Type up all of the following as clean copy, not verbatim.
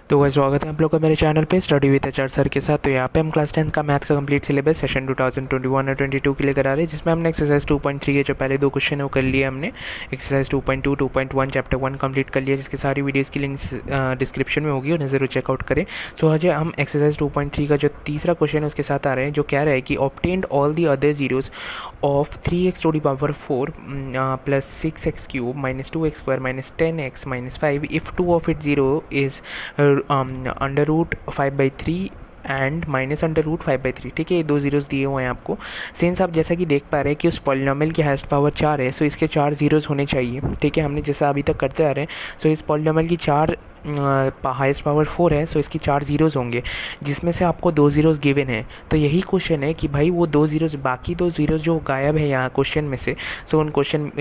तो गाइस स्वागत है आप लोग का मेरे चैनल पे स्टडी विद एचआर सर के साथ। तो यहाँ पे हम क्लास 10 का मैथ का कंप्लीट सिलेबस सेशन 2021 और 22 के लिए करा रहे हैं, जिसमें हमने एक्सरसाइज 2.3 के जो पहले दो क्वेश्चन है वो कर लिए हमने। एक्सरसाइज 2.2 2.1 चैप्टर 1 कंप्लीट कर लिया, जिसकी सारी वीडियोज़ की लिंक्स डिस्क्रिप्शन में होगी, उन्हें ज़रूर चेकआउट करें। सो आज हम एक्सरसाइज 2.3 का जो तीसरा क्वेश्चन है उसके साथ आ रहे हैं, जो कह रहा है कि obtained all the other zeros of 3x⁴ plus 6x³ minus 2x² minus 10x minus 5 if two of it zero is √5/3 and -√5/3। ठीक है, ये दो जीरोज़ दिए हुए हैं आपको। सिंस आप जैसा कि देख पा रहे हैं कि उस पॉलिनोमियल की हाईएस्ट पावर 4 है, सो इसके 4 जीरोज़ होने चाहिए। ठीक है, हमने जैसा अभी तक करते आ रहे हैं। सो इस पॉलिनोमियल की हाईएस्ट पावर 4 है, सो इसकी 4 जीरोज़ होंगे, जिसमें से आपको 2 जीरोज़ गिवन है। तो यही क्वेश्चन है कि भाई वो 2 जीरोज़, बाकी 2 जीरोज़ जो गायब है यहाँ क्वेश्चन में से, सो उन क्वेश्चन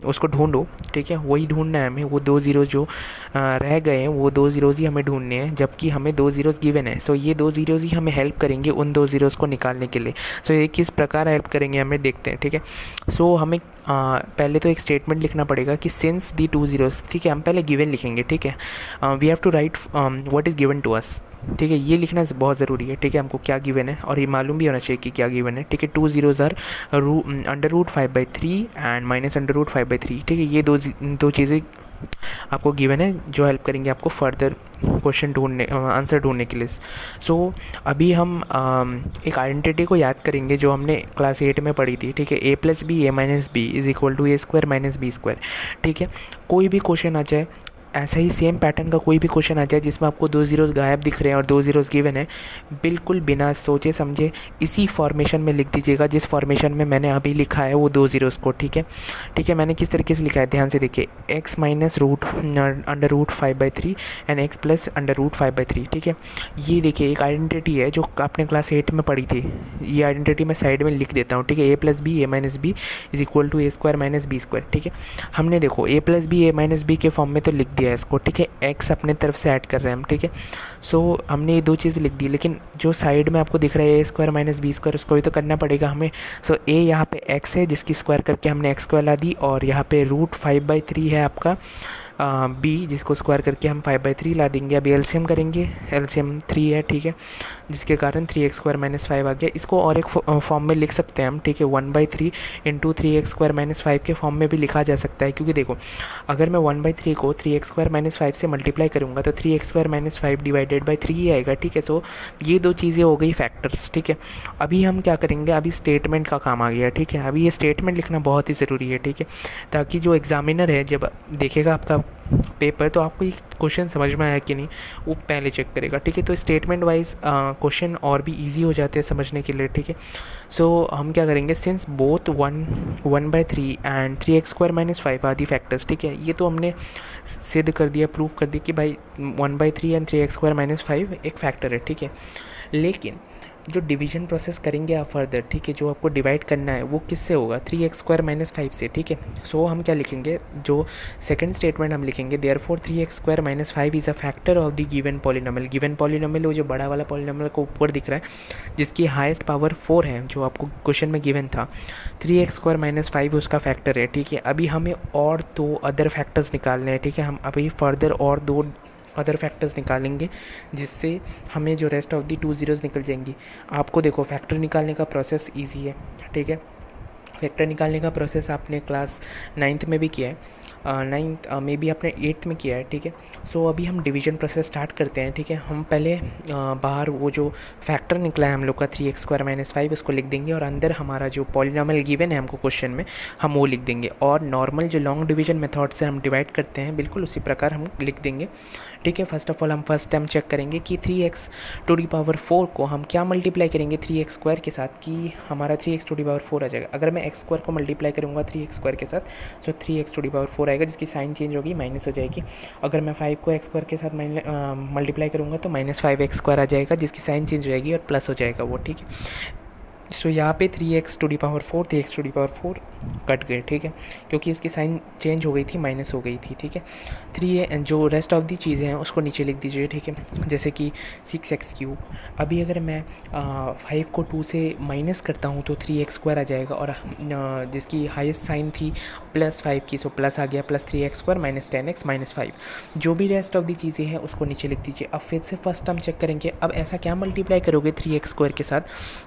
उसको ढूंढो। ठीक है, वही ढूंढना है हमें। वो 2 जीरोज़ जो रह गए हैं वो 2 जीरोज़ ही हमें ढूंढने हैं, जबकि हमें 2 जीरोज़ गिवन है। सो ये 2 जीरोज़ ही हमें हेल्प करेंगे उन 2 जीरोज़ को निकालने के लिए। सो ये किस प्रकार हेल्प करेंगे हमें देखते हैं। ठीक है, सो हमें पहले तो एक स्टेटमेंट लिखना पड़ेगा कि सिंस दी 2 जीरोज़। ठीक है, हम पहले गिवन लिखेंगे। ठीक है, we have to write what is given to us. ठीक है, ये लिखना बहुत ज़रूरी है। ठीक है, हमको क्या गिवन है और ये मालूम भी होना चाहिए कि क्या गिवन है। ठीक है, 2 जीरोज़ आर √5/3 एंड -√5/3। ठीक है, ये दो चीज़ें आपको गिवन है जो हेल्प करेंगे आपको फर्दर क्वेश्चन ढूंढने, आंसर ढूंढने के लिए। सो अभी हम एक आइडेंटिटी को याद करेंगे जो हमने क्लास 8 में पढ़ी थी। ठीक है, a+b a-b is equal to a² - b²। ठीक है, कोई भी क्वेश्चन आ जाए, ऐसा ही सेम पैटर्न का कोई भी क्वेश्चन आ जाए जिसमें आपको 2 जीरोज़ गायब दिख रहे हैं और 2 जीरोज़ गिवन है, बिल्कुल बिना सोचे समझे इसी फॉर्मेशन में लिख दीजिएगा जिस फॉर्मेशन में मैंने अभी लिखा है वो 2 जीरोज़ को। ठीक है, ठीक है, मैंने किस तरीके से लिखा है ध्यान से देखिए, x minus √5/3 and x plus √5/3। ठीक है, ये देखिए एक आइडेंटिटी है जो आपने क्लास 8 में पढ़ी थी। ये आइडेंटिटी मैं साइड में लिख देता हूँ। ठीक है, a+b a-b is equal to a² - b²। ठीक है, हमने देखो a+b a-b के फॉर्म में तो लिख दिया है इसको। ठीक है, x अपने तरफ से ऐड कर रहे हैं हम। ठीक है, सो हमने ये 2 चीज़ें लिख दी, लेकिन जो साइड में आपको दिख रहा है a² - b² उसको भी तो करना पड़ेगा हमें। सो a यहाँ पे x है जिसकी स्क्वायर करके हमने x² ला दी, और यहाँ पे √5/3 है आपका b जिसको स्क्वायर करके हम 5/3 ला देंगे। अभी एलसीएम करेंगे, एलसीएम 3 है। ठीक है, जिसके कारण 3x² - 5 आ गया। इसको और एक फॉर्म में लिख सकते हैं हम। ठीक है, 1/3 इंटू 3x² - 5 के फॉर्म में भी लिखा जा सकता है, क्योंकि देखो अगर मैं 1/3 को 3x² - 5 से मल्टीप्लाई करूँगा तो 3x² - 5 डिवाइडेड बाई 3 ही आएगा। ठीक है, सो ये 2 चीज़ें हो गई फैक्टर्स। ठीक है, अभी हम क्या करेंगे, अभी स्टेटमेंट का काम आ गया। ठीक है, अभी ये स्टेटमेंट लिखना बहुत ही ज़रूरी है। ठीक है, ताकि जो एग्जामिनर है जब देखेगा आपका पेपर, तो आपको ये क्वेश्चन समझ में आया कि नहीं वो पहले चेक करेगा। ठीक है, तो स्टेटमेंट वाइज क्वेश्चन और भी इजी हो जाते हैं समझने के लिए। ठीक है, सो हम क्या करेंगे, since both 1/3 and 3x² - 5 are the factors. ठीक है, ये तो हमने सिद्ध कर दिया, प्रूव कर दिया कि भाई 1/3 एंड 3x² - 5 एक फैक्टर है। ठीक है, लेकिन जो डिवीजन प्रोसेस करेंगे आप फर्दर, ठीक है, जो आपको डिवाइड करना है वो किससे होगा, 3x² - 5 से। ठीक है, सो हम क्या लिखेंगे, जो सेकंड स्टेटमेंट हम लिखेंगे, therefore 3x² - 5 is a factor of the given polynomial. Given polynomial वो जो बड़ा वाला पॉलिनोमियल को ऊपर दिख रहा है जिसकी हाईएस्ट पावर 4 है, जो आपको क्वेश्चन में गिवन था, 3x² - 5 उसका फैक्टर है। ठीक है, अभी हमें और 2 अदर फैक्टर्स निकालने हैं। ठीक है, हम अभी फर्दर और 2 अदर फैक्टर्स निकालेंगे, जिससे हमें जो रेस्ट ऑफ दी 2 जीरोज़ निकल जाएंगी। आपको देखो फैक्टर निकालने का प्रोसेस इजी है। ठीक है, फैक्टर निकालने का प्रोसेस आपने क्लास 9th में भी किया है, 9th में भी आपने 8th में किया है। ठीक है, सो अभी हम डिवीजन प्रोसेस स्टार्ट करते हैं। ठीक है, हम पहले बाहर वो जो फैक्टर निकला है हम लोग का 3x² - 5 उसको लिख देंगे, और अंदर हमारा जो पॉलिनोमियल गिवन है हमको क्वेश्चन में हम वो लिख देंगे, और नॉर्मल जो लॉन्ग डिवीजन मेथड से हम डिवाइड करते हैं बिल्कुल उसी प्रकार हम लिख देंगे। ठीक है, फर्स्ट ऑफ ऑल हम फर्स्ट टाइम चेक करेंगे कि 3x⁴ को हम क्या मल्टीप्लाई करेंगे 3x² के साथ, कि हमारा 3x⁴ आ जाएगा। अगर मैं x² को मल्टीप्लाई करूँगा 3x² के साथ, सो 3x⁴ आएगा, जिसकी साइन चेंज होगी, माइनस हो जाएगी। अगर मैं 5 को x² के साथ मल्टीप्लाई करूँगा तो -5x² आ जाएगा, जिसकी साइन चेंज हो जाएगी और प्लस हो जाएगा वो। ठीक है, सो यहाँ पे 3x⁴ 3x⁴ कट गए, ठीक है, क्योंकि उसकी साइन चेंज हो गई थी, माइनस हो गई थी, ठीक है। 3 जो रेस्ट ऑफ दी चीज़ें हैं उसको नीचे लिख दीजिए, ठीक है, जैसे कि 6x³। अभी अगर मैं 5 को 2 से माइनस करता हूँ तो 3x² आ जाएगा, और जिसकी हाईएस्ट साइन थी +5 की, सो प्लस आ गया, +3x² -10x -5। जो भी रेस्ट ऑफ दी चीज़ें हैं उसको नीचे लिख दीजिए। अब फिर से फर्स्ट टर्म चेक करेंगे। अब ऐसा क्या मल्टीप्लाई करोगे 3x² के साथ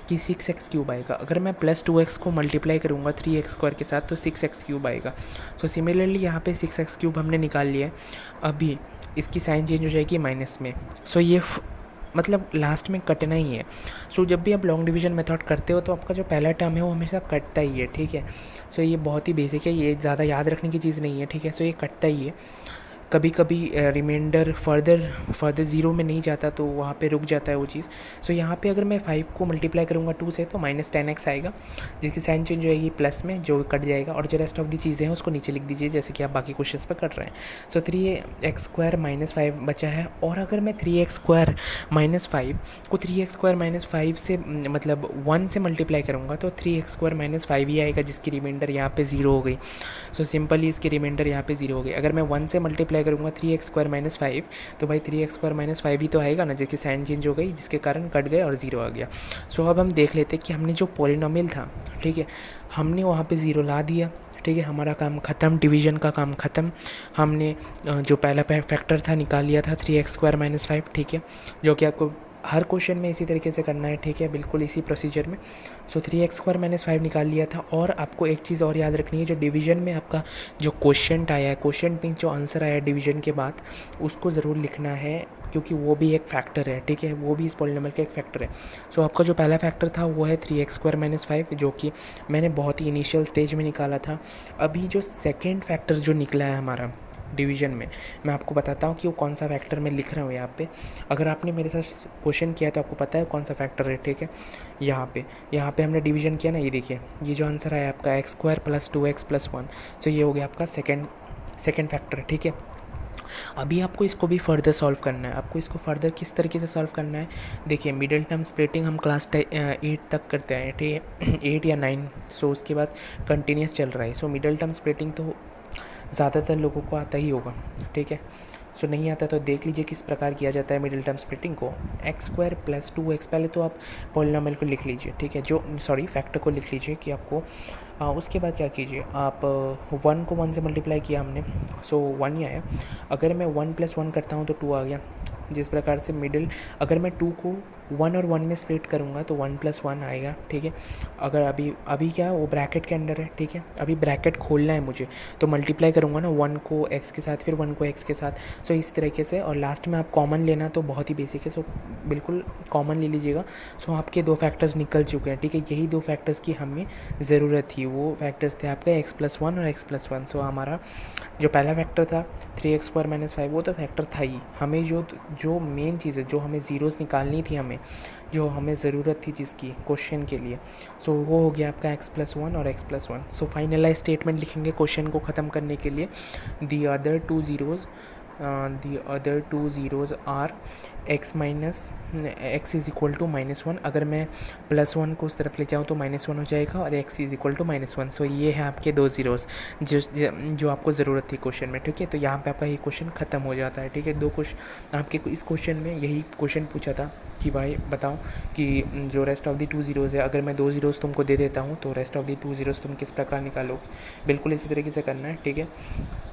कि 6x³ आएगा। अगर मैं +2x को मल्टीप्लाई करूँगा 3x² के साथ तो 6x³ आएगा। सो सिमिलरली यहाँ पे 6x³ हमने निकाल लिया है। अभी इसकी साइन चेंज हो जाएगी माइनस में। सो ये मतलब लास्ट में कटना ही है। सो जब भी आप लॉन्ग डिवीजन मेथड करते हो तो आपका जो पहला टर्म है वो हमेशा कटता ही है, ठीक है। सो ये बहुत ही बेसिक है, ये ज़्यादा याद रखने की चीज़ नहीं है, ठीक है। सो ये कटता ही है। कभी कभी रिमाइंडर फर्दर ज़ीरो में नहीं जाता तो वहाँ पे रुक जाता है वो चीज़। सो यहाँ पे अगर मैं 5 को मल्टीप्लाई करूँगा 2 से तो -10x आएगा, जिसकी साइन चेंज होएगी प्लस में, जो कट जाएगा। और जो रेस्ट ऑफ दी चीज़ें हैं उसको नीचे लिख दीजिए जैसे कि आप बाकी क्वेश्चंस पर कर रहे हैं। सो 3x² -5 बचा है। और अगर मैं 3x² -5 को 3x² -5 से मतलब 1 से मल्टीप्लाई करूँगा तो 3x² -5 ही आएगा, जिसकी रिमाइंडर यहाँ पे ज़ीरो हो गई। सो सिंपली इसकी रिमाइंडर यहाँ पे ज़ीरो हो गई। अगर मैं 1 से मल्टीप्लाई करूँगा 3x² -5 तो भाई 3x² -5 ही तो आएगा ना, जिसकी साइन चेंज हो गई, जिसके कारण कट गए और ज़ीरो आ गया। सो अब हम देख लेते हैं कि हमने जो पॉलिनोमियल था, ठीक है, हमने वहाँ पे ज़ीरो ला दिया, ठीक है, हमारा काम ख़त्म, डिवीज़न का काम ख़त्म। हमने जो पहला फैक्टर था निकाल लिया था 3x² -5, ठीक है, जो कि आपको हर क्वेश्चन में इसी तरीके से करना है, ठीक है, बिल्कुल इसी प्रोसीजर में। सो 3x² -5 निकाल लिया था। और आपको एक चीज़ और याद रखनी है, जो डिवीज़न में आपका जो क्वेश्चन आया है, क्वेश्चन में जो आंसर आया है डिवीज़न के बाद, उसको ज़रूर लिखना है, क्योंकि वो भी एक फैक्टर है, ठीक है, वो भी इस पॉलिनोमियल का एक फैक्टर है। सो आपका जो पहला फैक्टर था वो है 3x² -5, जो कि मैंने बहुत ही इनिशियल स्टेज में निकाला था। अभी जो सेकेंड फैक्टर जो निकला है हमारा डिवीज़न में, मैं आपको बताता हूँ कि वो कौन सा फैक्टर मैं लिख रहा हूँ यहाँ पे। अगर आपने मेरे साथ क्वेश्चन किया तो आपको पता है कौन सा फैक्टर है, ठीक है। यहाँ पे हमने डिवीज़न किया ना, ये देखिए, ये जो आंसर आया आपका x² + 2x + 1। सो ये हो गया आपका सेकेंड फैक्टर, ठीक है। अभी आपको इसको भी फर्दर सॉल्व करना है। आपको इसको फर्दर किस तरीके से सॉल्व करना है, देखिए, मिडिल टर्म स्प्लिटिंग हम क्लास 8 तक करते हैं, ठीक है, 8 या 9। सो उसके बाद कंटिन्यूस चल रहा है। सो मिडिल टर्म स्प्लिटिंग तो ज़्यादातर लोगों को आता ही होगा, ठीक है। सो नहीं आता तो देख लीजिए किस प्रकार किया जाता है मिडिल टर्म स्प्लिटिंग को। x² + 2x, पहले तो आप पॉलिनोमियल को लिख लीजिए, ठीक है, फैक्टर को लिख लीजिए कि आपको उसके बाद क्या कीजिए आप 1 को 1 से मल्टीप्लाई किया हमने, सो 1 ही आया। अगर मैं 1 + 1 करता हूँ तो 2 आ गया। जिस प्रकार से मिडिल, अगर मैं 2 को 1 और 1 में स्प्लिट करूँगा तो 1 + 1 आएगा, ठीक है। अगर अभी क्या है, वो ब्रैकेट के अंडर है, ठीक है, अभी ब्रैकेट खोलना है मुझे, तो मल्टीप्लाई करूँगा ना 1 को x के साथ, फिर 1 को x के साथ। सो इस तरीके से, और लास्ट में आप कॉमन लेना तो बहुत ही बेसिक है, सो बिल्कुल कॉमन ले लीजिएगा। सो आपके 2 फैक्टर्स निकल चुके हैं, ठीक है। यही 2 फैक्टर्स की हमें ज़रूरत थी। वो फैक्टर्स थे आपके x + 1 और x + 1। सो हमारा जो पहला फैक्टर था 3x² -5, वो तो फैक्टर था ही। हमें जो मेन चीज़ है, जो हमें ज़ीरोज़ निकालनी थी, जो हमें ज़रूरत थी जिसकी क्वेश्चन के लिए, सो वो हो गया आपका x + 1 और x + 1। सो फाइनलाइज स्टेटमेंट लिखेंगे क्वेश्चन को ख़त्म करने के लिए। The other two zeros are x = -1। अगर मैं +1 को उस तरफ ले जाऊँ तो -1 हो जाएगा, और x = -1। सो ये है आपके 2 ज़ीरोज़ जो आपको ज़रूरत थी क्वेश्चन में, ठीक है। तो यहाँ पे आपका ये क्वेश्चन ख़त्म हो जाता है, ठीक है। 2 क्वेश्चन आपके इस क्वेश्चन में यही क्वेश्चन पूछा था कि भाई बताओ कि जो रेस्ट ऑफ दी 2 ज़ीरोज़ है, अगर मैं 2 ज़ीरोज़ तुमको दे देता हूँ तो रेस्ट ऑफ दी 2 ज़ीरोज़ तुम किस प्रकार निकालोगे। बिल्कुल इसी तरीके से करना है, ठीक है।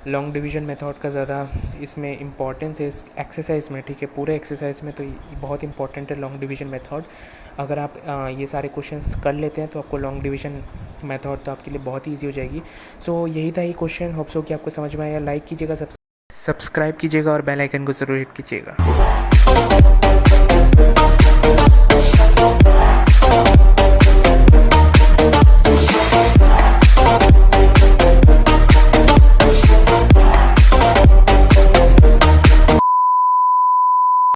लॉन्ग डिवीजन मेथड का ज़्यादा इसमें इंपॉर्टेंस है इस एक्सरसाइज में, ठीक है। पूरे एक्सरसाइज में तो बहुत इंपॉर्टेंट है लॉन्ग डिवीजन मेथड। अगर आप ये सारे क्वेश्चंस कर लेते हैं तो आपको लॉन्ग डिवीजन मेथड तो आपके लिए बहुत ही ईजी हो जाएगी। सो यही था ये क्वेश्चन। होप सो कि आपको समझ में आया। लाइक कीजिएगा, सब्सक्राइब कीजिएगा और बेल आइकन को ज़रूर हिट कीजिएगा।